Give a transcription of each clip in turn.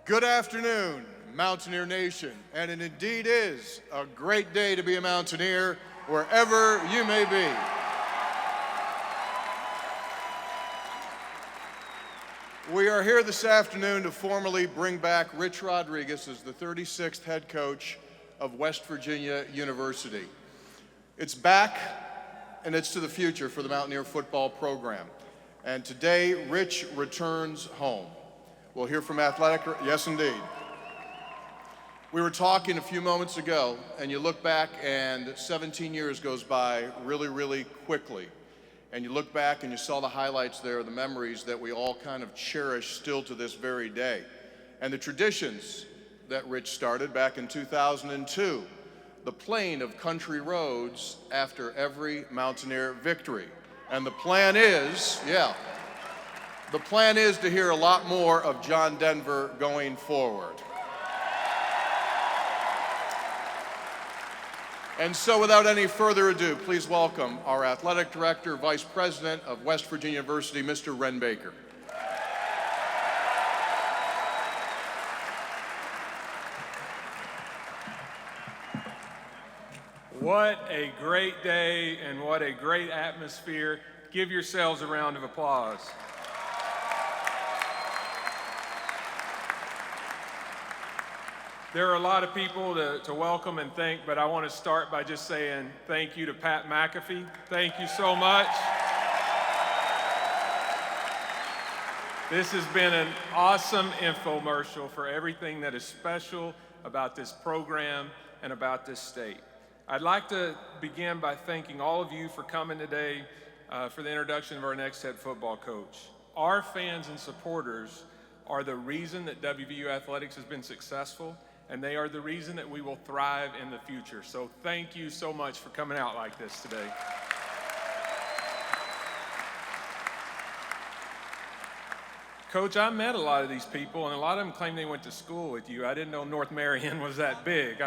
Good afternoon, Mountaineer Nation, and it indeed is a great day to be a Mountaineer wherever you may be. We are here this afternoon to formally bring back Rich Rodriguez as the 36th head coach of West Virginia University. It's back, and it's to the future for the Mountaineer football program. And today, Rich returns home. We'll hear from athletic, yes indeed. We were talking a few moments ago, and you look back and 17 years goes by really, really quickly. And you look back and you saw the highlights there, the memories that we all kind of cherish still to this very day. And the traditions that Rich started back in 2002, the playing of country roads after every Mountaineer victory. And the plan is, the plan is to hear a lot more of John Denver going forward. And so without any further ado, please welcome our Athletic Director, Vice President of West Virginia University, Mr. Ren Baker. What a great day and what a great atmosphere. Give yourselves a round of applause. There are a lot of people to welcome and thank, but I want to start by just saying thank you to Pat McAfee. Thank you so much. This has been an awesome infomercial for everything that is special about this program and about this state. I'd like to begin by thanking all of you for coming today for the introduction of our next head football coach. Our fans and supporters are the reason that WVU athletics has been successful, and they are the reason that we will thrive in the future. So thank you so much for coming out like this today. Coach, I met a lot of these people, and a lot of them claim they went to school with you. I didn't know North Marion was that big.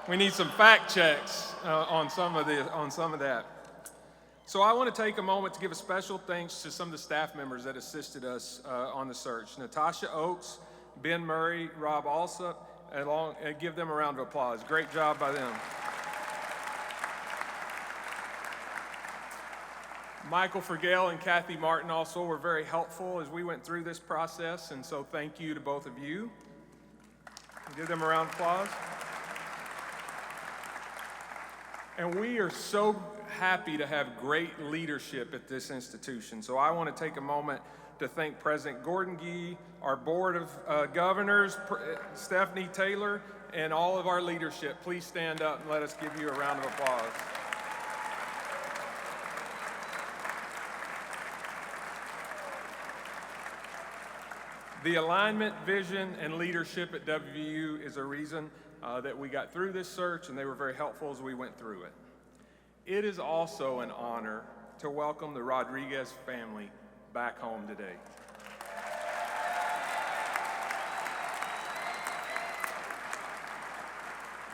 We need some fact checks on some of that. So I want to take a moment to give a special thanks to some of the staff members that assisted us on the search. Natasha Oakes, Ben Murray, Rob Alsop, and give them a round of applause. Great job by them. Michael Fergale and Kathy Martin also were very helpful as we went through this process, and so thank you to both of you. Give them a round of applause. And we are so happy to have great leadership at this institution. So I want to take a moment to thank President Gordon Gee, our Board of Governors, Stephanie Taylor, and all of our leadership. Please stand up and let us give you a round of applause. The alignment, vision, and leadership at WVU is a reason that we got through this search, and they were very helpful as we went through it. It is also an honor to welcome the Rodriguez family back home today.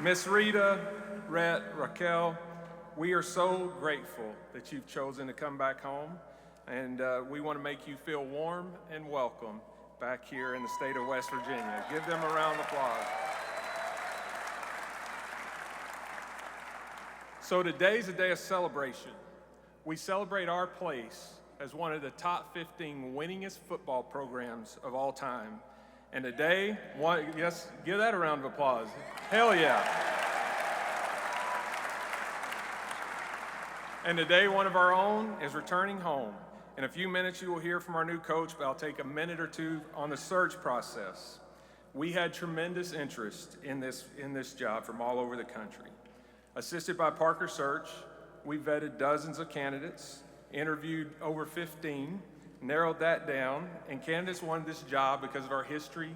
Miss Rita, Rhett, Raquel, we are so grateful that you've chosen to come back home, and we want to make you feel warm and welcome back here in the state of West Virginia. Give them a round of applause. So today's a day of celebration. We celebrate our place as one of the top 15 winningest football programs of all time. And today, yes, give that a round of applause. Hell yeah. And today, one of our own is returning home. In a few minutes, you will hear from our new coach, but I'll take a minute or two on the search process. We had tremendous interest in this job from all over the country. Assisted by Parker Search, we vetted dozens of candidates, interviewed over 15, narrowed that down, and candidates wanted this job because of our history,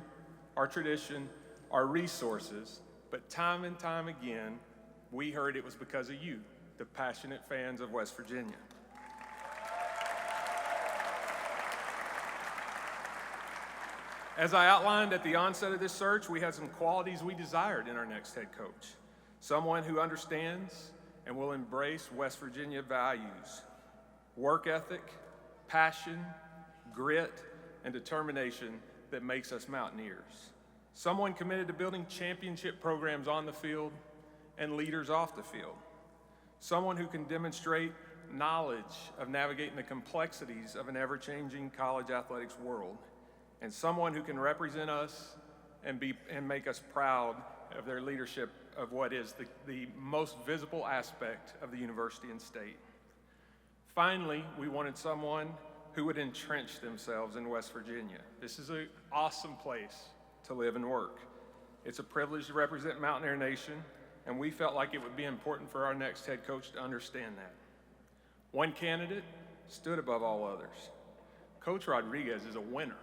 our tradition, our resources, but time and time again, we heard it was because of you, the passionate fans of West Virginia. As I outlined at the onset of this search, we had some qualities we desired in our next head coach. Someone who understands and will embrace West Virginia values, work ethic, passion, grit, and determination that makes us Mountaineers. Someone committed to building championship programs on the field and leaders off the field. Someone who can demonstrate knowledge of navigating the complexities of an ever-changing college athletics world. And someone who can represent us and make us proud of their leadership of what is the most visible aspect of the university and state. Finally, we wanted someone who would entrench themselves in West Virginia. This is an awesome place to live and work. It's a privilege to represent Mountaineer Nation, and we felt like it would be important for our next head coach to understand that. One candidate stood above all others. Coach Rodriguez is a winner.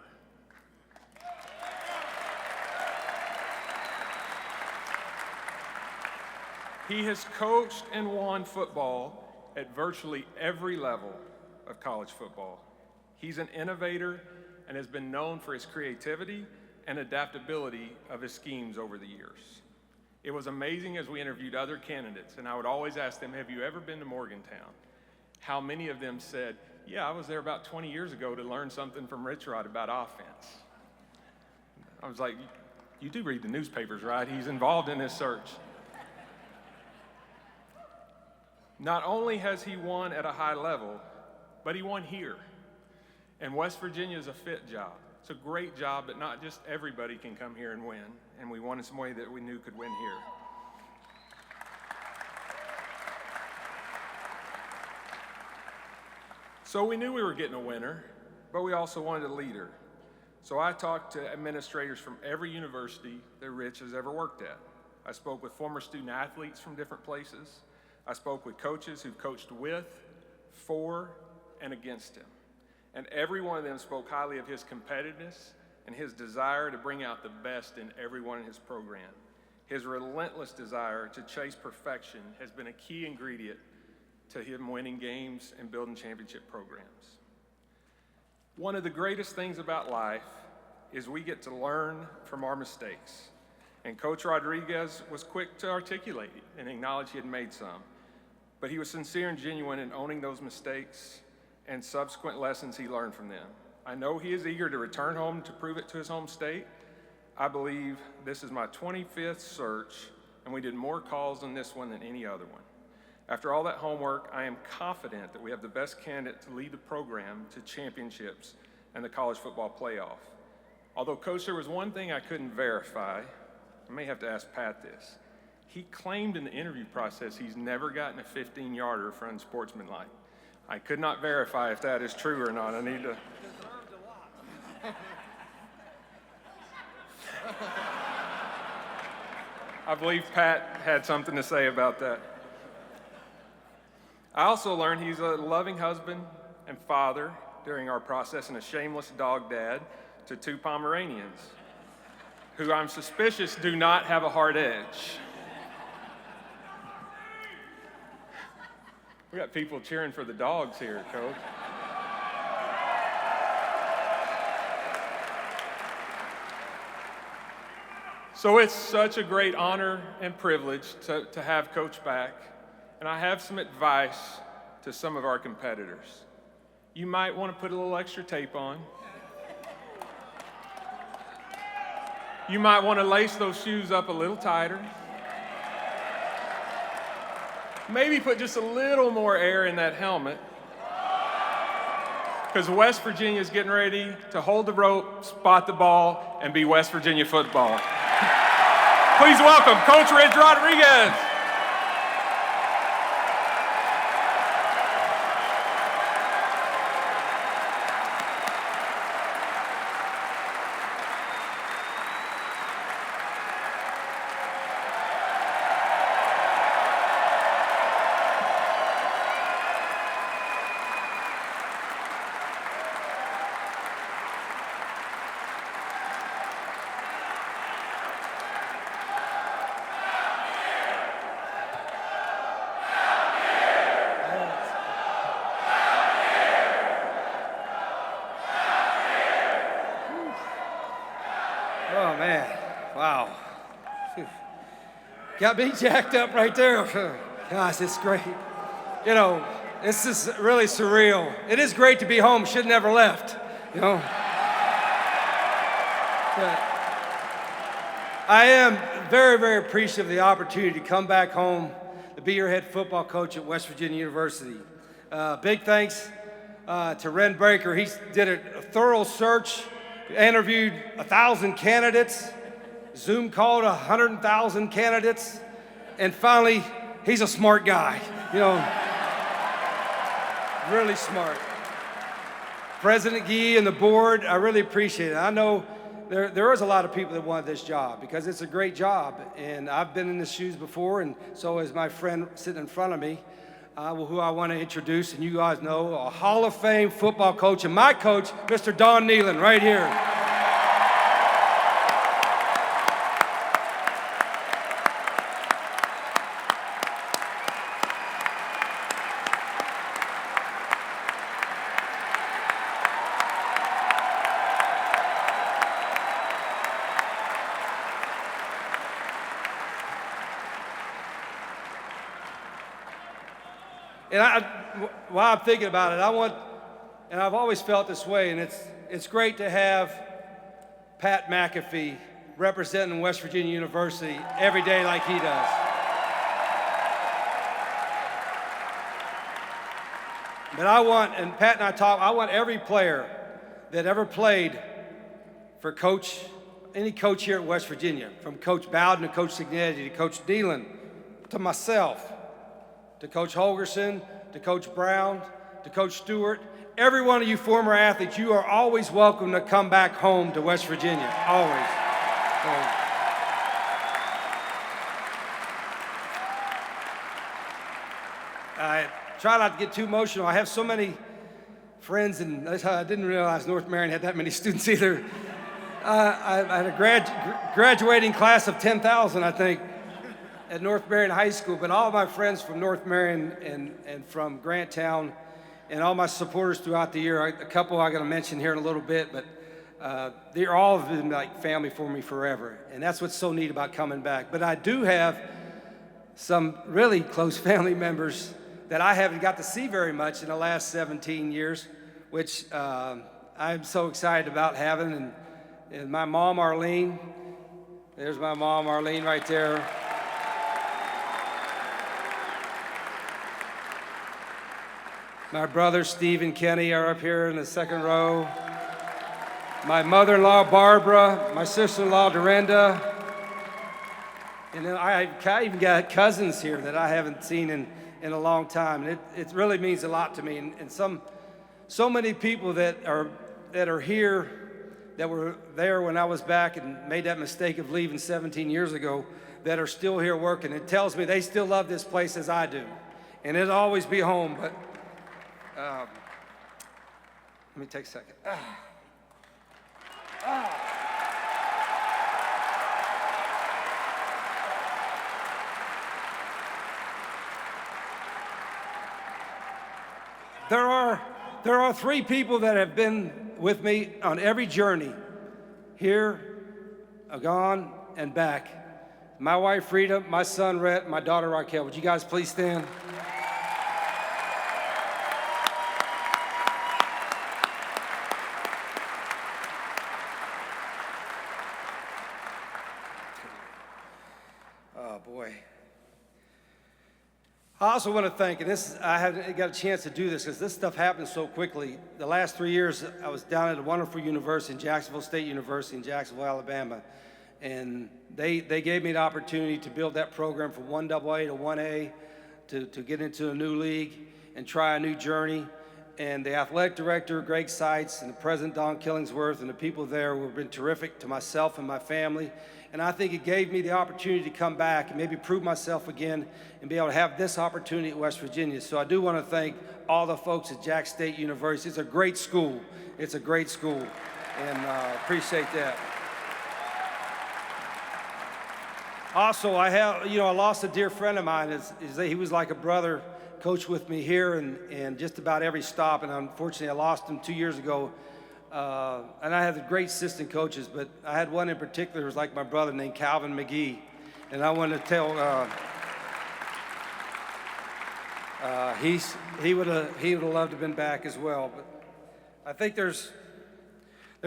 He has coached and won football at virtually every level of college football. He's an innovator and has been known for his creativity and adaptability of his schemes over the years. It was amazing as we interviewed other candidates, and I would always ask them, have you ever been to Morgantown? How many of them said, yeah, I was there about 20 years ago to learn something from Rich Rod about offense. I was like, you do read the newspapers, right? He's involved in this search. Not only has he won at a high level, but he won here. And West Virginia is a fit job. It's a great job, but not just everybody can come here and win. And we wanted somebody that we knew could win here. So we knew we were getting a winner, but we also wanted a leader. So I talked to administrators from every university that Rich has ever worked at. I spoke with former student athletes from different places. I spoke with coaches who've coached with, for, and against him. And every one of them spoke highly of his competitiveness and his desire to bring out the best in everyone in his program. His relentless desire to chase perfection has been a key ingredient to him winning games and building championship programs. One of the greatest things about life is we get to learn from our mistakes. And Coach Rodriguez was quick to articulate and acknowledge he had made some. But he was sincere and genuine in owning those mistakes and subsequent lessons he learned from them. I know he is eager to return home to prove it to his home state. I believe this is my 25th search, and we did more calls on this one than any other one. After all that homework, I am confident that we have the best candidate to lead the program to championships and the college football playoff. Although, Coach, there was one thing I couldn't verify. I may have to ask Pat this. He claimed in the interview process he's never gotten a 15-yarder for unsportsmanlike. I could not verify if that is true or not. I need to. I believe Pat had something to say about that. I also learned he's a loving husband and father during our process and a shameless dog dad to 2 Pomeranians, who I'm suspicious do not have a hard edge. We got people cheering for the dogs here, Coach. So it's such a great honor and privilege to have Coach back. And I have some advice to some of our competitors. You might want to put a little extra tape on. You might want to lace those shoes up a little tighter. Maybe put just a little more air in that helmet, because West Virginia is getting ready to hold the rope, spot the ball, and be West Virginia football. Please welcome Coach Rich Rodriguez. Oh, man. Wow. Phew. Got me jacked up right there. Gosh, it's great. You know, this is really surreal. It is great to be home. Should never left, you know. But I am very, very appreciative of the opportunity to come back home to be your head football coach at West Virginia University. Big thanks to Ren Baker. He did a thorough search, interviewed 1,000 candidates, Zoom called 100,000 candidates, and finally, he's a smart guy, you know, really smart. President Gee and the board, I really appreciate it. I know there is a lot of people that want this job because it's a great job, and I've been in the shoes before, and so is my friend sitting in front of me, who I want to introduce, and you guys know, a Hall of Fame football coach, and my coach, Mr. Don Nealon, right here. And while I'm thinking about it, and I've always felt this way, and it's great to have Pat McAfee representing West Virginia University every day like he does. But and Pat and I want every player that ever played for any coach here at West Virginia, from Coach Bowden to Coach Signetti to Coach Nealon to myself, to Coach Holgerson, to Coach Brown, to Coach Stewart. Every one of you former athletes, you are always welcome to come back home to West Virginia, always. I try not to get too emotional. I have so many friends, and I didn't realize North Marion had that many students either. I had a graduating class of 10,000, I think, at North Marion High School, but all of my friends from North Marion and from Granttown and all my supporters throughout the year, a couple I'm going to mention here in a little bit, but they're all been like family for me forever, and that's what's so neat about coming back. But I do have some really close family members that I haven't got to see very much in the last 17 years, which I'm so excited about having, and my mom, Arlene, there's my mom, Arlene, right there. My brothers, Steve and Kenny, are up here in the second row. My mother-in-law, Barbara, my sister-in-law, Dorinda. And then I even got cousins here that I haven't seen in a long time. And it really means a lot to me. And so many people that are here that were there when I was back and made that mistake of leaving 17 years ago that are still here working. It tells me they still love this place as I do. And it'll always be home, but let me take a second. There are three people that have been with me on every journey, here, gone, and back. My wife, Rita, my son, Rhett, my daughter, Raquel. Would you guys please stand? Oh, boy. I also want to thank, and I haven't got a chance to do this because this stuff happens so quickly. The last 3 years, I was down at a wonderful university, Jacksonville State University in Jacksonville, Alabama, and they gave me the opportunity to build that program from 1AA to 1A, to get into a new league and try a new journey. And the athletic director, Greg Seitz, and the president, Don Killingsworth, and the people there have been terrific to myself and my family. And I think it gave me the opportunity to come back and maybe prove myself again and be able to have this opportunity at West Virginia. So I do want to thank all the folks at Jack State University. It's a great school. It's a great school, and appreciate that. Also, I lost a dear friend of mine. He was like a brother, coached with me here and just about every stop, and unfortunately I lost him 2 years ago. And I had great assistant coaches, but I had one in particular who was like my brother named Calvin McGee. And I wanted to tell, he would have loved to have been back as well. But I think there's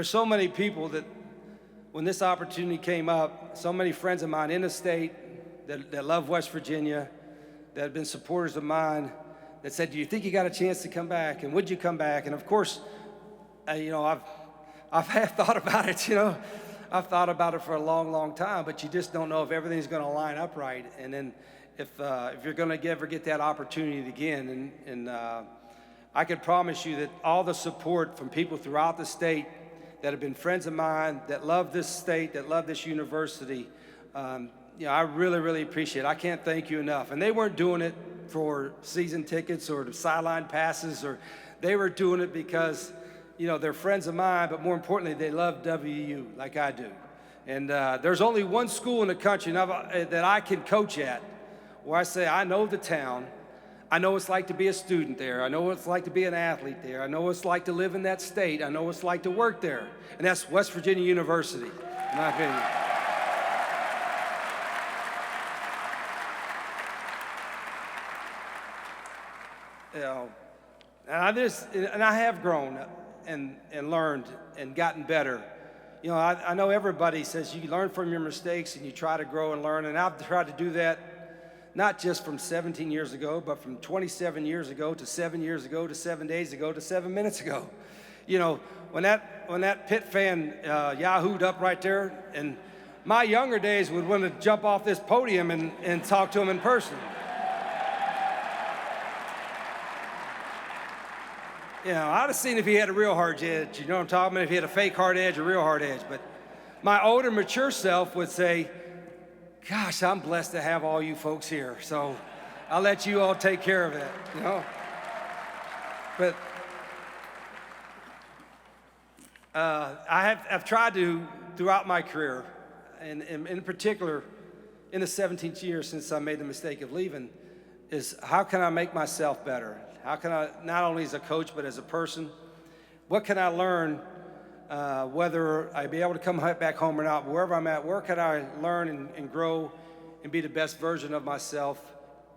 so many people that when this opportunity came up, so many friends of mine in the state that love West Virginia, that have been supporters of mine, that said, do you think you got a chance to come back? And would you come back? And of course, I've half thought about it, I've thought about it for a long, long time, but you just don't know if everything's going to line up right. And then if you're going to ever get that opportunity again. And I can promise you that all the support from people throughout the state that have been friends of mine, that love this state, that love this university, I really, really appreciate it. I can't thank you enough. And they weren't doing it for season tickets or sideline passes, or they were doing it because they're friends of mine, but more importantly, they love WU like I do. And there's only one school in the country that I can coach at where I say, I know the town. I know what it's like to be a student there. I know what it's like to be an athlete there. I know what it's like to live in that state. I know what it's like to work there. And that's West Virginia University, in my opinion. And I have grown and learned and gotten better. I know everybody says you learn from your mistakes and you try to grow and learn, and I've tried to do that not just from 17 years ago, but from 27 years ago to 7 years ago to 7 days ago to 7 minutes ago. When that Pitt fan yahooed up right there, and my younger days would want to jump off this podium and talk to him in person. I'd have seen if he had a real hard edge, you know what I'm talking about, if he had a fake hard edge or real hard edge. But my older, mature self would say, gosh, I'm blessed to have all you folks here. So I'll let you all take care of it, But I've tried to, throughout my career, and in particular, in the 17th year since I made the mistake of leaving, is how can I make myself better? How can I, not only as a coach, but as a person, what can I learn, whether I be able to come back home or not, wherever I'm at, where can I learn and grow and be the best version of myself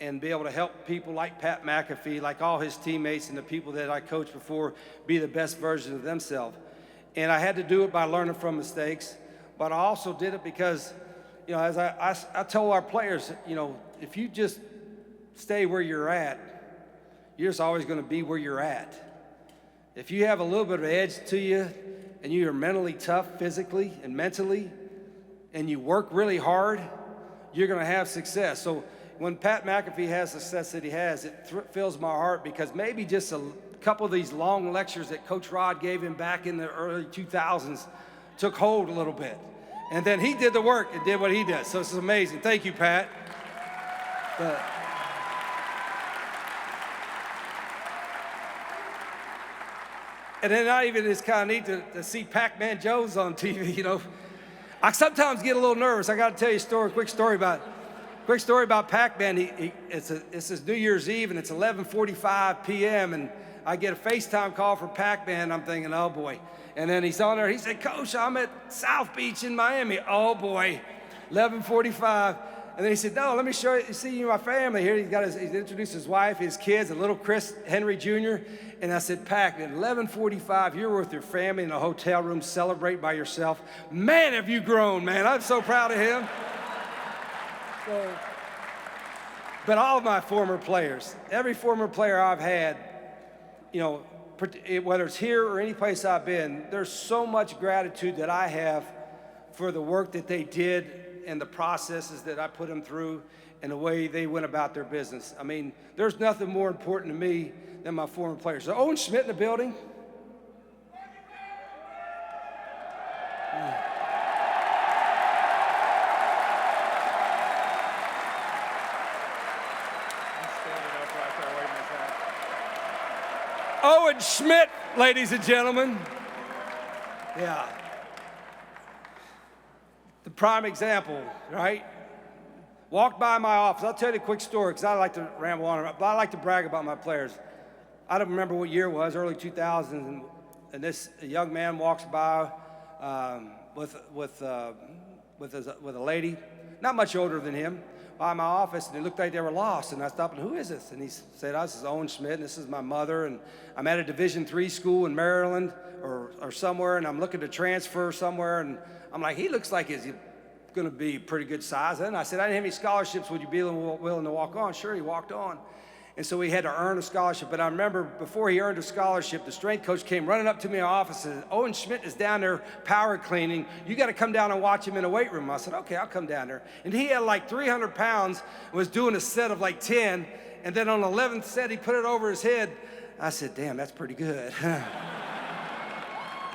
and be able to help people like Pat McAfee, like all his teammates and the people that I coached before, be the best version of themselves. And I had to do it by learning from mistakes, but I also did it because, as I told our players, if you just stay where you're at, you're just always going to be where you're at. If you have a little bit of edge to you and you are mentally tough physically and mentally and you work really hard, you're going to have success. So when Pat McAfee has the success that he has, it fills my heart because maybe just a couple of these long lectures that Coach Rod gave him back in the early 2000s took hold a little bit. And then he did the work and did what he does. So this is amazing. Thank you, Pat. And then it's kind of neat to see Pac-Man Jones on TV, I sometimes get a little nervous. I got to tell you a quick story about Pac-Man. It's his New Year's Eve, and it's 11:45 p.m., and I get a FaceTime call from Pac-Man. I'm thinking, oh, boy. And then he's on there. He said, Coach, I'm at South Beach in Miami. Oh, boy, 11:45. And then he said, no, let me see you my family here. He's introduced his wife, his kids, and little Chris Henry Jr. And I said, Pac, at 11:45, you're with your family in a hotel room celebrating by yourself. Man, have you grown, man. I'm so proud of him. But all of my former players, every former player I've had, whether it's here or any place I've been, there's so much gratitude that I have for the work that they did and the processes that I put them through and the way they went about their business. I mean, there's nothing more important to me than my former players. So Owen Schmidt in the building. Owen Schmidt, ladies and gentlemen. Yeah. The prime example, right? Walked by my office. I'll tell you a quick story because I like to ramble on, but I like to brag about my players. I don't remember what year it was, early 2000s, and this young man walks by with a lady, not much older than him. by my office, and it looked like they were lost. And I stopped, and who is this? And he said, oh, this is Owen Schmidt, and this is my mother, and I'm at a Division III school in Maryland or somewhere, and I'm looking to transfer somewhere, and I'm like, he looks like he's going to be pretty good size. And I said, I didn't have any scholarships. Would you be willing to walk on? Sure, he walked on. And so he had to earn a scholarship. But I remember before he earned a scholarship, the strength coach came running up to me in my office and said, Owen Schmidt is down there power cleaning. You got to come down and watch him in a weight room. I said, okay, I'll come down there. And he had like 300 pounds, was doing a set of like 10. And then on the 11th set, he put it over his head. I said, damn, that's pretty good.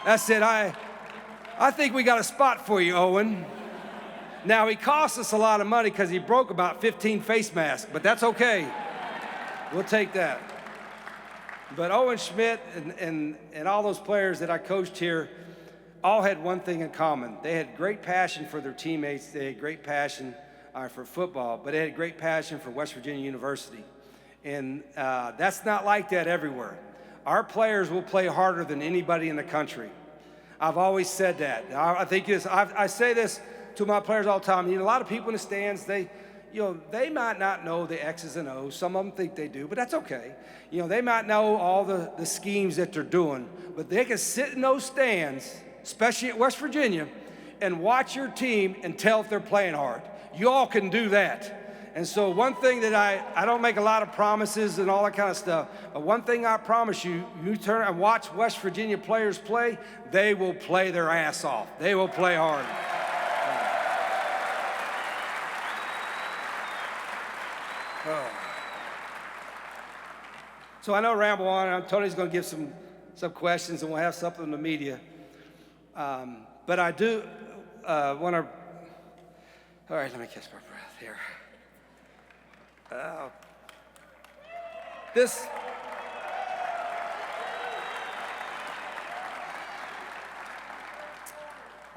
I said, I think we got a spot for you, Owen. Now, he cost us a lot of money because he broke about 15 face masks, but that's okay. We'll take that. But Owen Schmidt and all those players that I coached here all had one thing in common. They had great passion for their teammates. They had great passion for football, but they had great passion for West Virginia University. And that's not like that everywhere. Our players will play harder than anybody in the country. I've always said that. I think this. I say this to my players all the time. You know, a lot of people in the stands, they might not know the X's and O's. Some of them think they do, but that's okay. You know, they might know all the schemes that they're doing, but they can sit in those stands, especially at West Virginia, and watch your team and tell if they're playing hard. You all can do that. And so one thing that I don't make a lot of promises and all that kind of stuff, but one thing I promise you, you turn and watch West Virginia players play, they will play their ass off. They will play hard. So I know I ramble on. Tony's going to give some questions, and we'll have something in the media. But I do want to. All right, let me catch my breath here.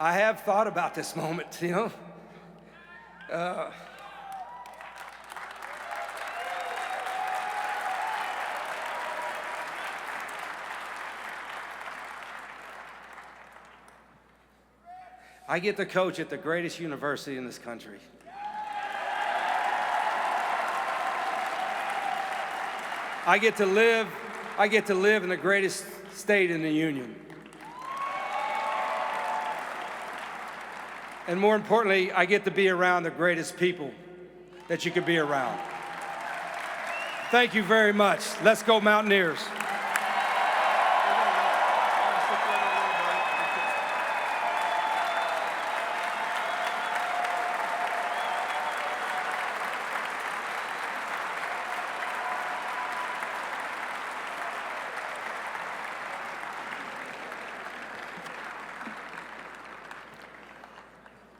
I have thought about this moment, you know. I get to coach at the greatest university in this country. I get to live in the greatest state in the union. And more importantly, I get to be around the greatest people that you could be around. Thank you very much. Let's go Mountaineers.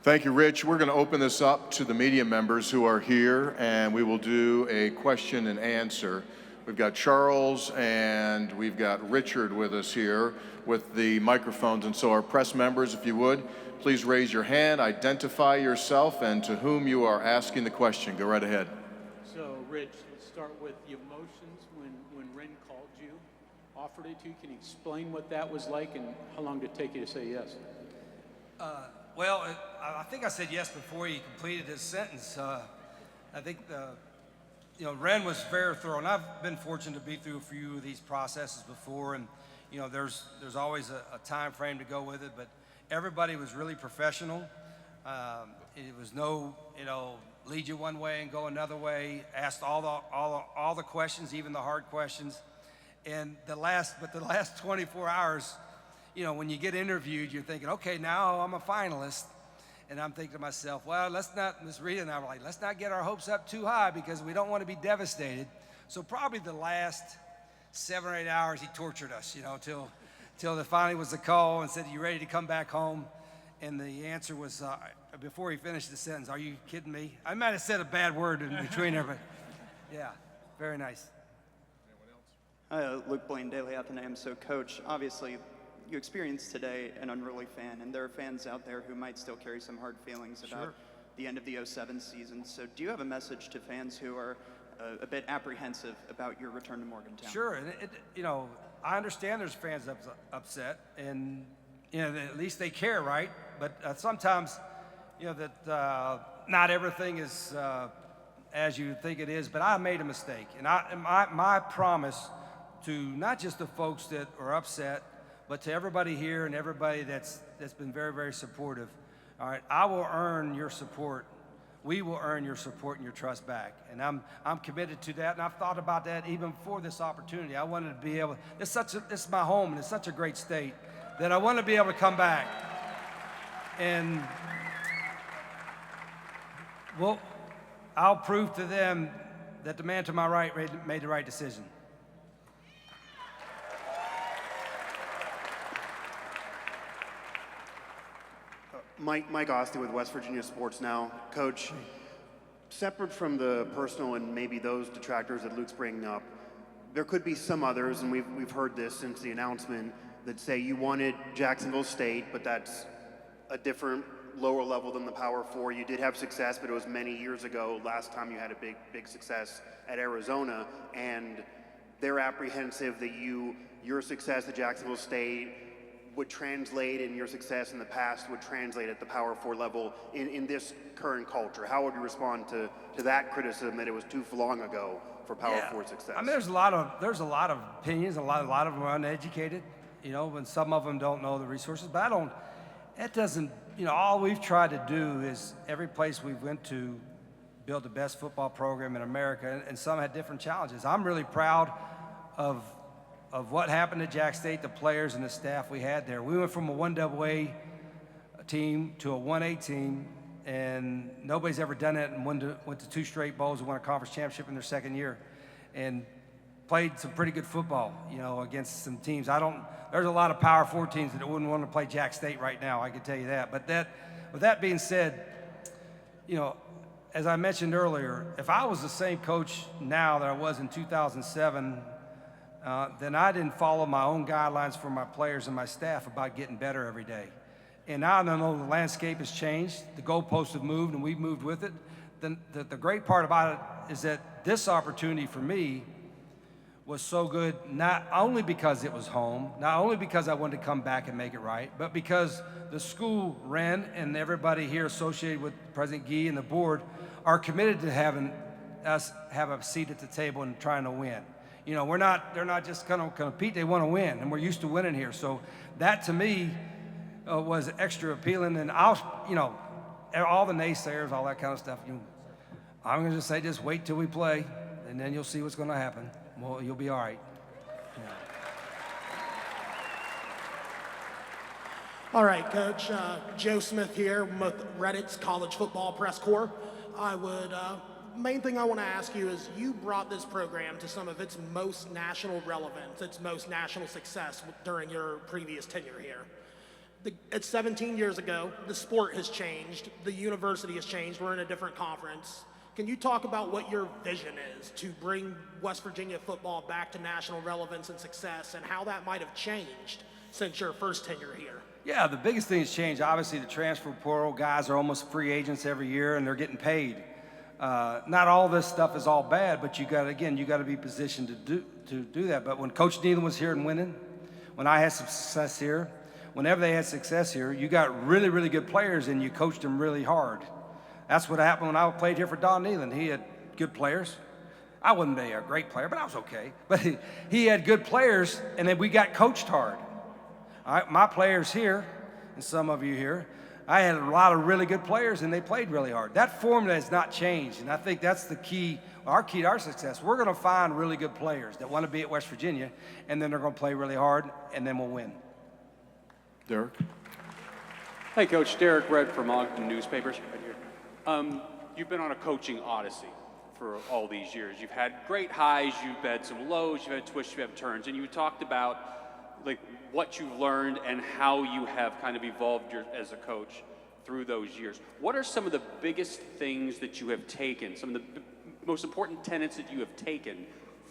Thank you, Rich. We're going to open this up to the media members who are here, and we will do a question and answer. We've got Charles and we've got Richard with us here with the microphones, and so our press members, if you would, please raise your hand, identify yourself, and to whom you are asking the question. Go right ahead. So, Rich, let's start with the emotions when Ren called you, offered it to you. Can you explain what that was like, and how long did it take you to say yes? Well, I think I said yes before he completed his sentence. I think Ren was very thorough, and I've been fortunate to be through a few of these processes before, and there's always a time frame to go with it, but everybody was really professional. It was no, lead you one way and go another way. Asked all the questions, even the hard questions, and the last 24 hours. When you get interviewed, you're thinking, okay, now I'm a finalist. And I'm thinking to myself, well, Ms. Rita and I were like, let's not get our hopes up too high because we don't want to be devastated. So probably the last 7 or 8 hours, he tortured us, till there finally was a call and said, are you ready to come back home? And the answer was, before he finished the sentence, are you kidding me? I might have said a bad word in between there, but yeah, very nice. Anyone else? Luke Blaine, Daily Athenaeum. So, Coach, obviously, you experienced today an unruly fan, and there are fans out there who might still carry some hard feelings about the end of the 07 season. So do you have a message to fans who are a bit apprehensive about your return to Morgantown? Sure, and I understand there's fans upset, and at least they care, right? But sometimes, that not everything is as you think it is, but I made a mistake. And my promise to not just the folks that are upset, but to everybody here and everybody that's been very, very supportive, all right, I will earn your support. We will earn your support and your trust back. And I'm committed to that, and I've thought about that even before this opportunity. I wanted to be able, this is my home, and it's such a great state that I want to be able to come back. And well, I'll prove to them that the man to my right made the right decision. Mike Osti with West Virginia Sports Now. Coach, separate from the personal and maybe those detractors that Luke's bringing up, there could be some others, and we've heard this since the announcement, that say you wanted Jacksonville State, but that's a different lower level than the Power Four. You did have success, but it was many years ago, last time you had a big success at Arizona, and they're apprehensive that your success at Jacksonville State would translate, and your success in the past would translate at the Power Four level in this current culture. How would you respond to that criticism that it was too long ago for Power Four success? I mean, there's a lot of opinions, a lot of them are uneducated, you know, and some of them don't know the resources, but that doesn't, you know, all we've tried to do is every place we went to build the best football program in America, and some had different challenges. I'm really proud of what happened at Jack State, the players and the staff we had there. We went from a 1AA team to a 1A team, and nobody's ever done it, and went to 2 straight bowls and won a conference championship in their second year, and played some pretty good football, you know, against some teams. There's a lot of Power Four teams that wouldn't want to play Jack State right now, I can tell you that. But with that being said, you know, as I mentioned earlier, if I was the same coach now that I was in 2007, then I didn't follow my own guidelines for my players and my staff about getting better every day. And now I know the landscape has changed, the goalposts have moved, and we've moved with it. Then the great part about it is that this opportunity for me was so good, not only because it was home, not only because I wanted to come back and make it right, but because the school, Ren, and everybody here associated with President Gee and the board are committed to having us have a seat at the table and trying to win. You know, they're not just going to compete, they want to win, and we're used to winning here. So that to me was extra appealing, and you know, all the naysayers, all that kind of stuff, I'm going to just say, just wait till we play, and then you'll see what's going to happen. Well, you'll be all right. Yeah. All right, Coach. Joe Smith here with Reddit's College Football Press Corps. Main thing I want to ask you is, you brought this program to some of its most national relevance, its most national success during your previous tenure here. It's 17 years ago. The sport has changed. The university has changed. We're in a different conference. Can you talk about what your vision is to bring West Virginia football back to national relevance and success, and how that might have changed since your first tenure here? Yeah, the biggest thing that's changed, obviously, the transfer portal. Guys are almost free agents every year, and they're getting paid. Not all this stuff is all bad, but you got to be positioned to do that. But when Coach Nealon was here and winning, when I had some success here, whenever they had success here, you got really, really good players, and you coached them really hard. That's what happened when I played here for Don Nealon. He had good players. I wouldn't be a great player, but I was okay. But he had good players, and then we got coached hard. All right, my players here, and some of you here, I had a lot of really good players, and they played really hard. That formula has not changed, and I think that's the key, our key to our success. We're going to find really good players that want to be at West Virginia, and then they're going to play really hard, and then we'll win. Derek? Hey, Coach. Derek Red from Ogden Newspapers. Right here. You've been on a coaching odyssey for all these years. You've had great highs, you've had some lows, you've had twists, you've had turns, and you talked about like what you've learned and how you have kind of evolved as a coach through those years. What are some of the biggest things that you have taken, some of the most important tenets that you have taken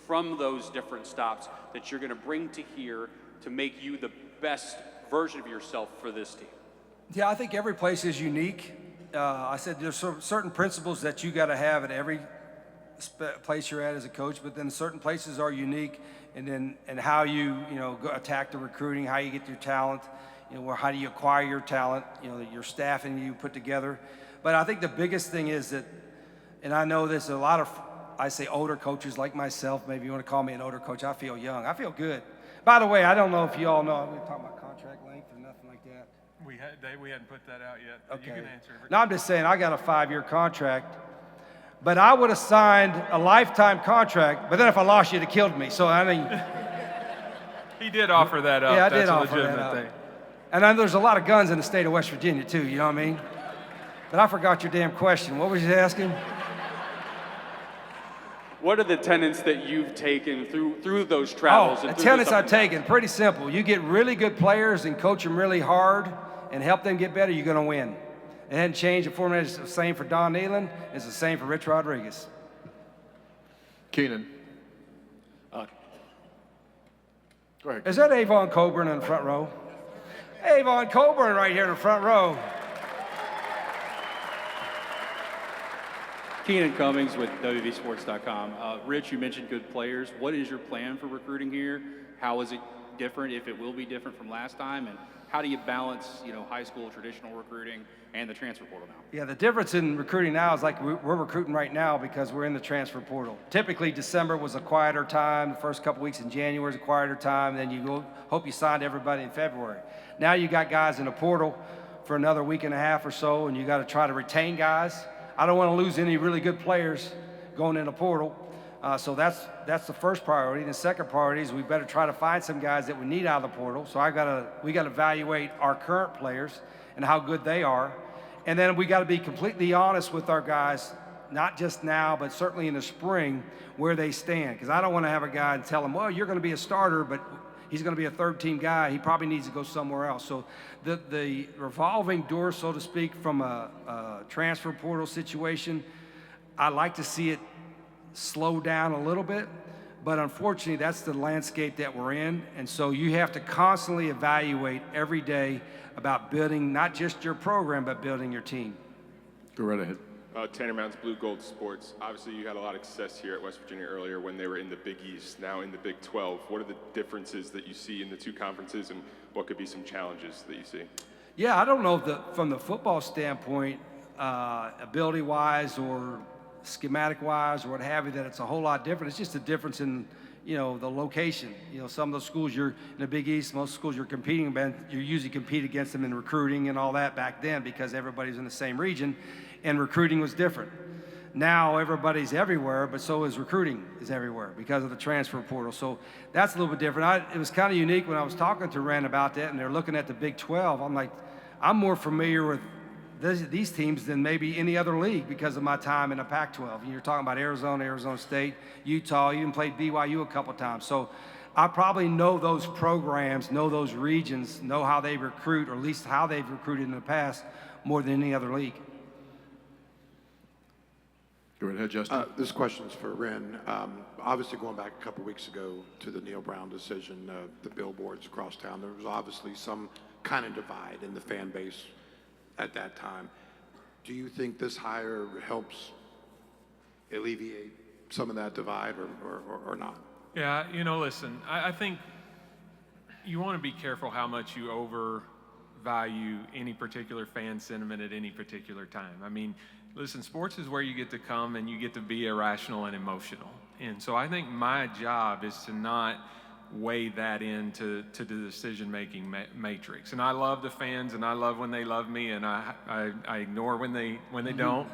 from those different stops that you're going to bring to here to make you the best version of yourself for this team? Yeah, I think every place is unique. I said there's certain principles that you got to have at every place you're at as a coach, but then certain places are unique, and how you go attack the recruiting, how you get your talent, how do you acquire your talent, your staff and you put together. But I think the biggest thing is that And I know there's a lot of, I say older coaches like myself, maybe you want to call me an older coach, I feel young. I feel good. By the way, I don't know if you all know, we're talking about contract length or nothing like that. Dave, we hadn't put that out yet. But Okay. You can answer it. No, I'm just saying, I got a 5-year contract, but I would have signed a lifetime contract, but then if I lost you, it'd have killed me. So, I mean. He did offer that up. Yeah, I That's did a offer that legitimate up. thing. And then there's a lot of guns in the state of West Virginia, too, you know what I mean? But I forgot your damn question. What was you asking? What are the tenets that you've taken through those travels? The and through tenets this up I've and down? taken, pretty simple. You get really good players and coach them really hard and help them get better, you're going to win. It hadn't changed. The format is the same for Don Nealon. It's the same for Rich Rodriguez. Keenan. Go ahead. Is that Avon Coburn in the front row? Avon Coburn right here in the front row. Keenan Cummings with WVSports.com. Rich, you mentioned good players. What is your plan for recruiting here? How is it different, if it will be different from last time? And how do you balance, high school traditional recruiting and the transfer portal now? Yeah, the difference in recruiting now is like we're recruiting right now because we're in the transfer portal. Typically, December was a quieter time. The first couple weeks in January is a quieter time. Then you hope you signed everybody in February. Now you got guys in the portal for another week and a half or so, and you got to try to retain guys. I don't want to lose any really good players going in the portal. So that's the first priority. The second priority is we better try to find some guys that we need out of the portal. So we got to evaluate our current players and how good they are. And then we got to be completely honest with our guys, not just now, but certainly in the spring, where they stand. Because I don't want to have a guy and tell him, well, you're going to be a starter, but he's going to be a third-team guy. He probably needs to go somewhere else. So the revolving door, so to speak, from a transfer portal situation, I like to see it slow down a little bit, but unfortunately that's the landscape that we're in, and so you have to constantly evaluate every day about building not just your program but building your team. Go right ahead. Tanner Mounds, Blue Gold Sports. Obviously you had a lot of success here at West Virginia earlier when they were in the Big East, now in the Big 12. What are the differences that you see in the two conferences, and what could be some challenges that you see? Yeah, I don't know if from the football standpoint, ability-wise or schematic-wise or what have you, that it's a whole lot different. It's just a difference in, the location. Some of those schools you're in the Big East, most schools you're competing against, you usually compete against them in recruiting and all that back then because everybody's in the same region, and recruiting was different. Now everybody's everywhere, but so is recruiting is everywhere because of the transfer portal. So that's a little bit different. It was kind of unique when I was talking to Ren about that, and they're looking at the Big 12. I'm like, I'm more familiar with these teams than maybe any other league because of my time in the Pac-12. You're talking about Arizona, Arizona State, Utah, even played BYU a couple times. So I probably know those programs, know those regions, know how they recruit, or at least how they've recruited in the past more than any other league. Go right ahead, Justin. This question's for Ren. Obviously, going back a couple weeks ago to the Neil Brown decision, the billboards across town, there was obviously some kind of divide in the fan base at that time. Do you think this hire helps alleviate some of that divide or not? Yeah, listen, I think you want to be careful how much you overvalue any particular fan sentiment at any particular time. I mean, listen, sports is where you get to come and you get to be irrational and emotional. And so I think my job is to not weigh that into the decision-making matrix. And I love the fans, and I love when they love me, and I ignore when they don't,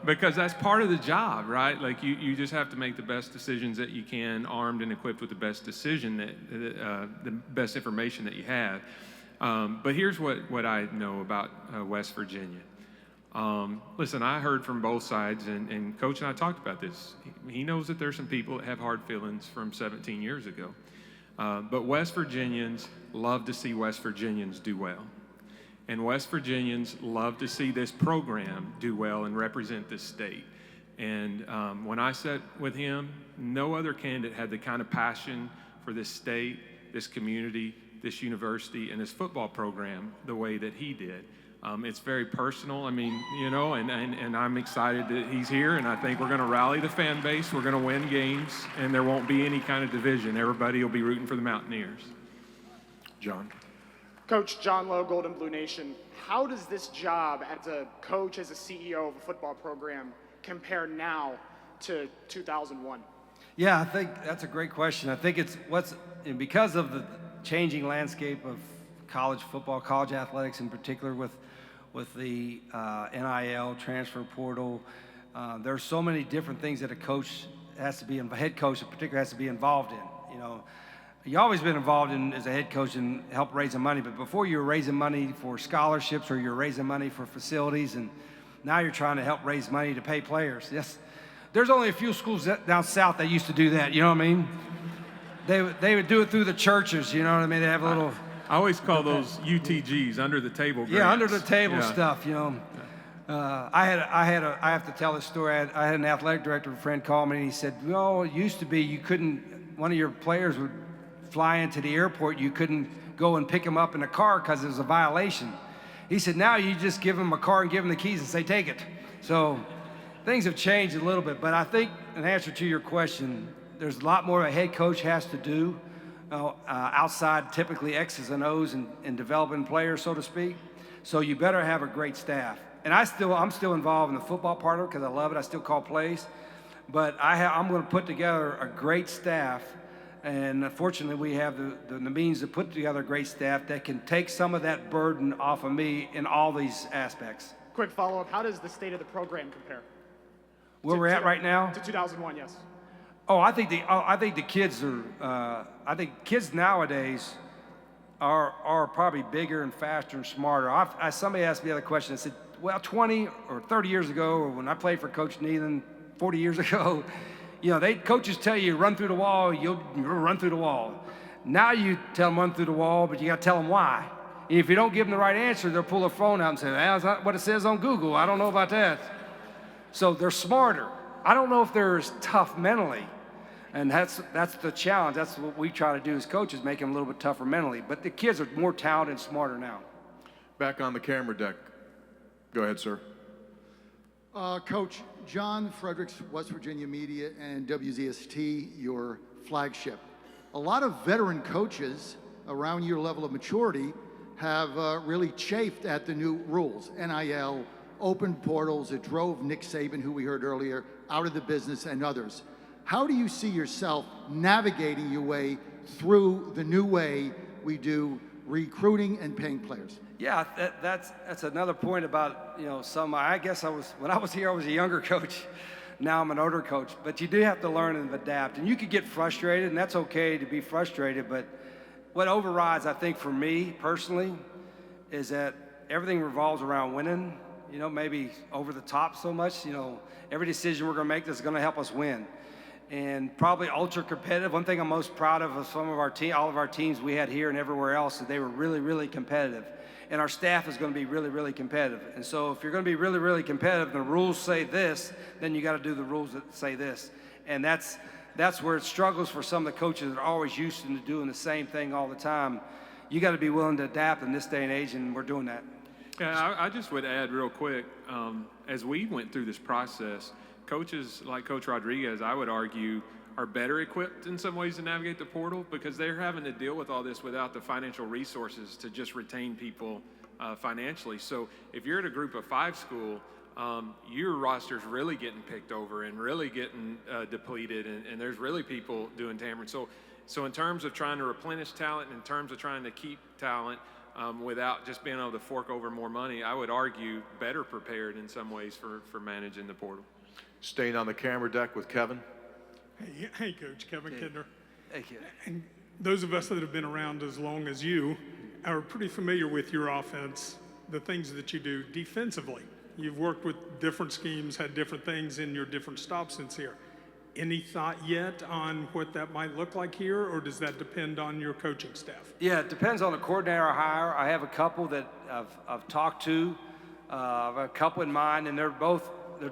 because that's part of the job, right? Like you just have to make the best decisions that you can, armed and equipped with the best decision the best information that you have. But here's what I know about West Virginia. Listen, I heard from both sides, and Coach and I talked about this. He knows that there's some people that have hard feelings from 17 years ago. But West Virginians love to see West Virginians do well. And West Virginians love to see this program do well and represent this state. And when I sat with him, no other candidate had the kind of passion for this state, this community, this university, and this football program the way that he did. It's very personal. I mean, and I'm excited that he's here, and I think we're going to rally the fan base. We're going to win games, and there won't be any kind of division. Everybody will be rooting for the Mountaineers. John. Coach John Lowe, Golden Blue Nation. How does this job as a coach, as a CEO of a football program, compare now to 2001? Yeah, I think that's a great question. I think it's and because of the changing landscape of college football, college athletics in particular, with the NIL transfer portal, there's so many different things that a coach has to be, a head coach in particular has to be involved in. You know, you've always been involved in as a head coach and help raising money, but before you were raising money for scholarships or you're raising money for facilities, and now you're trying to help raise money to pay players. Yes, there's only a few schools down south that used to do that. You know what I mean? They would do it through the churches. You know what I mean? They have a little. I always call those UTGs, under the table grants. Yeah, under the table Yeah. stuff. You know. I have to tell this story. I had an athletic director friend call me and he said, well, it used to be you couldn't, one of your players would fly into the airport, you couldn't go and pick him up in a car because it was a violation. He said, now you just give him a car and give him the keys and say, take it. So things have changed a little bit, but I think in answer to your question, there's a lot more a head coach has to do outside typically X's and O's and developing players, so to speak. So you better have a great staff. And I'm still involved in the football part of it because I love it. I still call plays. But I'm going to put together a great staff. And fortunately, we have the means to put together a great staff that can take some of that burden off of me in all these aspects. Quick follow-up, how does the state of the program compare? Where we're at right now? To 2001, yes. Oh, I think the kids are. I think kids nowadays are probably bigger and faster and smarter. Somebody asked me the other question. I said, well, 20 or 30 years ago, or when I played for Coach Nealon 40 years ago, you know, coaches tell you run through the wall, you'll run through the wall. Now you tell them run through the wall, but you got to tell them why. And if you don't give them the right answer, they'll pull their phone out and say, that's not what it says on Google. I don't know about that. So they're smarter. I don't know if they're as tough mentally. And that's the challenge. That's what we try to do as coaches, make them a little bit tougher mentally. But the kids are more talented and smarter now. Back on the camera deck. Go ahead, sir. Coach, John Fredericks, West Virginia Media, and WZST, your flagship. A lot of veteran coaches around your level of maturity have really chafed at the new rules. NIL, open portals, it drove Nick Saban, who we heard earlier, out of the business, and others. How do you see yourself navigating your way through the new way we do recruiting and paying players? Yeah, that's another point about, you know, I guess when I was here, I was a younger coach. Now I'm an older coach, but you do have to learn and adapt. And you could get frustrated, and that's okay to be frustrated, but what overrides, I think, for me personally, is that everything revolves around winning, you know, maybe over the top so much, you know, every decision we're gonna make that's gonna help us win. And probably ultra competitive. One thing I'm most proud of some of our all of our teams we had here and everywhere else, that they were really, really competitive. And our staff is going to be really, really competitive. And so if you're going to be really, really competitive and the rules say this, then you got to do the rules that say this. And that's where it struggles for some of the coaches that are always used to doing the same thing all the time. You got to be willing to adapt in this day and age, and we're doing that. Yeah, I just would add real quick, as we went through this process, coaches like Coach Rodriguez, I would argue, are better equipped in some ways to navigate the portal because they're having to deal with all this without the financial resources to just retain people financially. So if you're at a group of 5 school, your roster's really getting picked over and really getting depleted, and there's really people doing tampering. So in terms of trying to replenish talent, in terms of trying to keep talent without just being able to fork over more money, I would argue better prepared in some ways for managing the portal. Staying on the camera deck with Kevin. Hey, Coach, Kevin Kidner. Thank you. And those of us that have been around as long as you are pretty familiar with your offense, the things that you do defensively. You've worked with different schemes, had different things in your different stops since here. Any thought yet on what that might look like here, or does that depend on your coaching staff? Yeah, it depends on the coordinator I hire. I have a couple that I've talked to. I have a couple in mind, and they're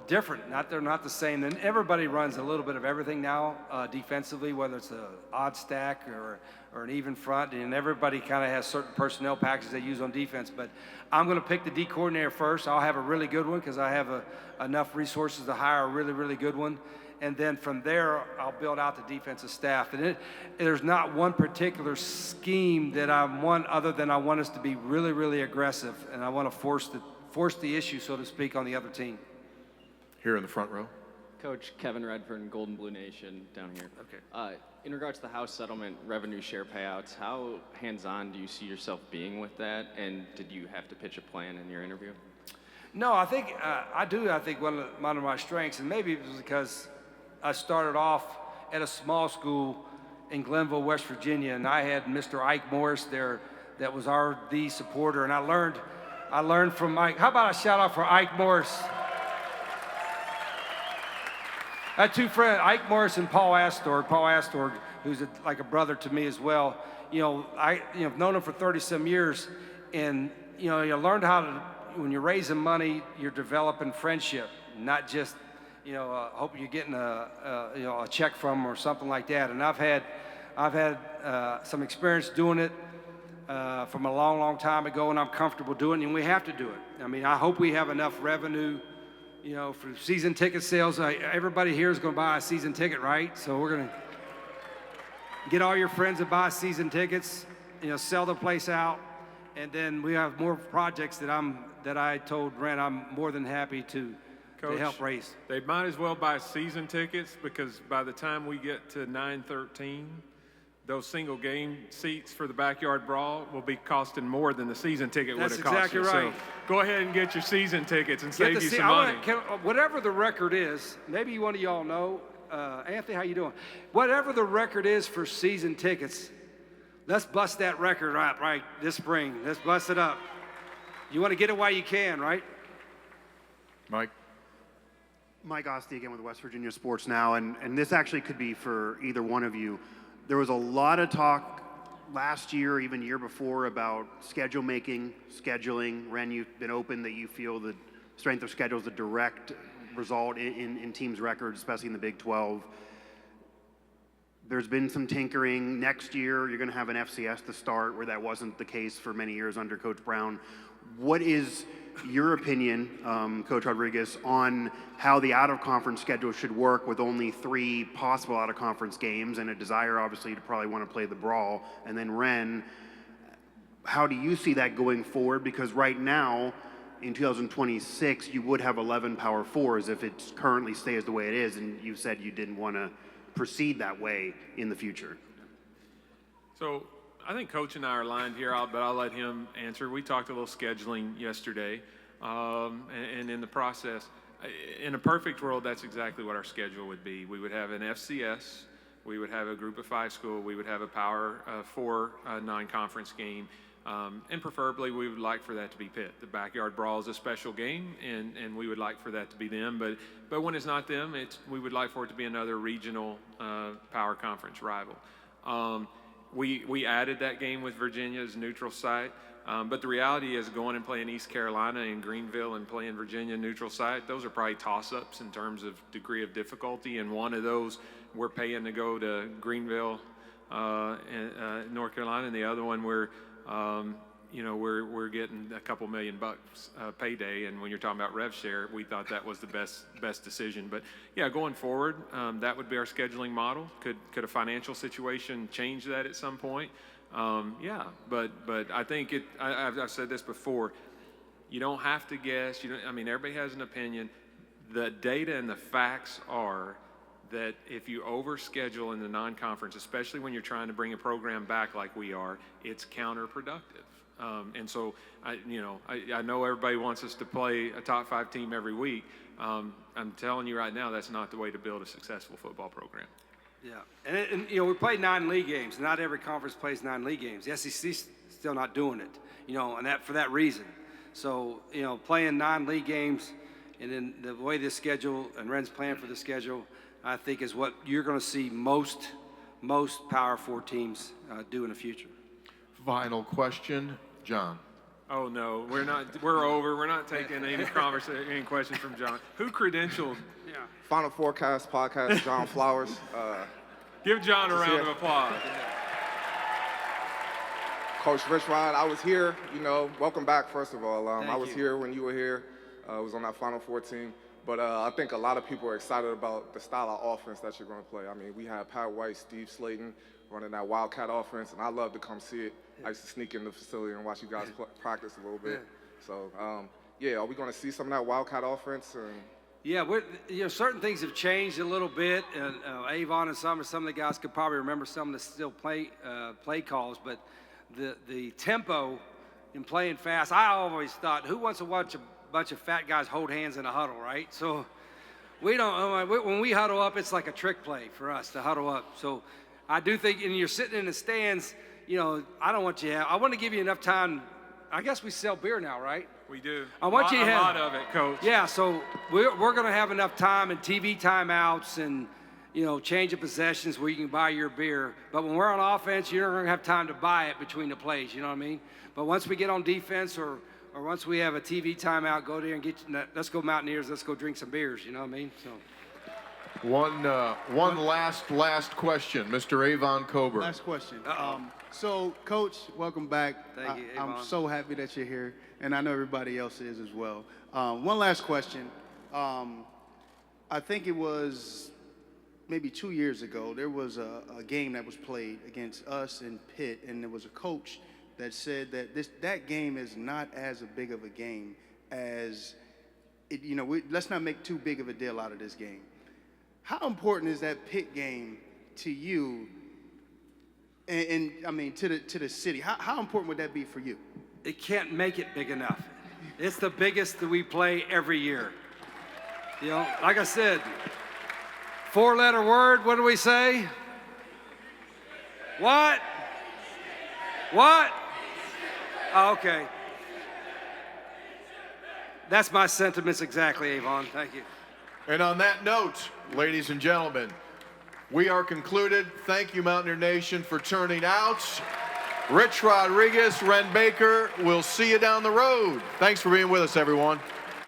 different. They're not the same. And everybody runs a little bit of everything now defensively, whether it's an odd stack or an even front. And everybody kind of has certain personnel packages they use on defense. But I'm going to pick the D coordinator first. I'll have a really good one because I have enough resources to hire a really, really good one. And then from there, I'll build out the defensive staff. And there's not one particular scheme that I want other than I want us to be really, really aggressive. And I want to force the issue, so to speak, on the other team. Here in the front row. Coach Kevin Redford, Golden Blue Nation down here. Okay. In regards to the House settlement revenue share payouts, how hands-on do you see yourself being with that? And did you have to pitch a plan in your interview? No, I think I do. I think one of my strengths, and maybe it was because I started off at a small school in Glenville, West Virginia, and I had Mr. Ike Morris there that was the supporter, and I learned from Mike. How about a shout out for Ike Morris? I had two friends, Ike Morris and Paul Astorg. Paul Astorg, who's like a brother to me as well. I've known him for 30-some years, and you learned how to, when you're raising money, you're developing friendship, not just, hope you're getting a check from him or something like that. And I've had some experience doing it from a long, long time ago, and I'm comfortable doing it, and we have to do it. I mean, I hope we have enough revenue, for season ticket sales. Everybody here is going to buy a season ticket, right? So we're going to get all your friends to buy season tickets, sell the place out, and then we have more projects that I told Ren I'm more than happy to help raise. They might as well buy season tickets, because by the time we get to 9/13, those single game seats for the backyard brawl will be costing more than the season ticket would have cost exactly you. Right. So go ahead and get your season tickets and save you some money. Whatever the record is, maybe one of y'all know, Anthony, how you doing? Whatever the record is for season tickets, let's bust that record up right this spring. Let's bust it up. You want to get it while you can, right? Mike. Mike Osti again with West Virginia Sports Now, and this actually could be for either one of you. There was a lot of talk last year, even year before, about schedule making, scheduling. Ren, you've been open that you feel the strength of schedule is a direct result in teams' records, especially in the Big 12. There's been some tinkering. Next year, you're going to have an FCS to start, where that wasn't the case for many years under Coach Brown. What is your opinion, Coach Rodriguez, on how the out-of-conference schedule should work with only 3 possible out-of-conference games and a desire, obviously, to probably want to play the brawl? And then Ren, how do you see that going forward? Because right now, in 2026, you would have 11 Power Fours if it currently stays the way it is, and you said you didn't want to proceed that way in the future. So I think Coach and I are aligned here, but I'll let him answer. We talked a little scheduling yesterday, and in the process, in a perfect world, that's exactly what our schedule would be. We would have an FCS, we would have a Group of 5 school, we would have a Power 4 non-conference game, and preferably we would like for that to be Pitt. The backyard brawl is a special game, and we would like for that to be them. But when it's not them, we would like for it to be another regional Power Conference rival. We added that game with Virginia as neutral site, but the reality is going and playing East Carolina and Greenville and playing Virginia neutral site, those are probably toss-ups in terms of degree of difficulty, and one of those we're paying to go to Greenville, North Carolina, and the other one we're getting a couple $1 million payday, and when you're talking about rev share, we thought that was the best decision. But yeah, going forward, that would be our scheduling model. Could a financial situation change that at some point? Yeah, but I think I've said this before. You don't have to guess. Everybody has an opinion. The data and the facts are that if you overschedule in the non-conference, especially when you're trying to bring a program back like we are, it's counterproductive. And so, I know everybody wants us to play a top 5 team every week. I'm telling you right now, that's not the way to build a successful football program. Yeah, and we play 9 league games. Not every conference plays 9 league games. The SEC's still not doing it, and that for that reason. So, playing 9 league games, and then the way this schedule and Ren's plan for the schedule, I think is what you're going to see most Power 4 teams do in the future. Final question, John. Oh no, we're not. We're over. We're not taking any questions from John. Who credentialed? Yeah. Final Forecast podcast, John Flowers. Give John a round of applause. Coach Rich Rod, I was here. Welcome back. First of all, I was here when you were here. I was on that Final Four team. But I think a lot of people are excited about the style of offense that you're going to play. We had Pat White, Steve Slayton running that Wildcat offense, and I love to come see it. I used to sneak in the facility and watch you guys practice a little bit. So, are we going to see some of that Wildcat offense? And Yeah, certain things have changed a little bit, and Avon and some of the guys could probably remember some of the still play calls, but the tempo in playing fast, I always thought, who wants to watch a bunch of fat guys hold hands in a huddle, right? So we don't, when we huddle up, it's like a trick play for us to huddle up. So I do think, and you're sitting in the stands, I don't want you to I want to give you enough time. I guess we sell beer now, right? We do. I want you to have a lot of it, Coach. Yeah, so we're going to have enough time and TV timeouts and change of possessions where you can buy your beer. But when we're on offense, you're not going to have time to buy it between the plays. You know what I mean? But once we get on defense or once we have a TV timeout, go there and let's go Mountaineers. Let's go drink some beers. You know what I mean? So. One last question, Mr. Avon Coburn. Last question. So, Coach, welcome back. Thank you, Avon. I'm so happy that you're here, and I know everybody else is as well. One last question. I think it was maybe 2 years ago, there was a game that was played against us and Pitt, and there was a coach that said that that game is not as big of a game as, let's not make too big of a deal out of this game. How important is that Pitt game to you? And I mean, to the city, how important would that be for you? It can't make it big enough. It's the biggest that we play every year. Like I said, 4-letter word, what do we say? What? What? Oh, okay. That's my sentiments exactly, Avon. Thank you. And on that note, ladies and gentlemen, we are concluded. Thank you, Mountaineer Nation, for turning out. Rich Rodriguez, Ren Baker, we'll see you down the road. Thanks for being with us, everyone.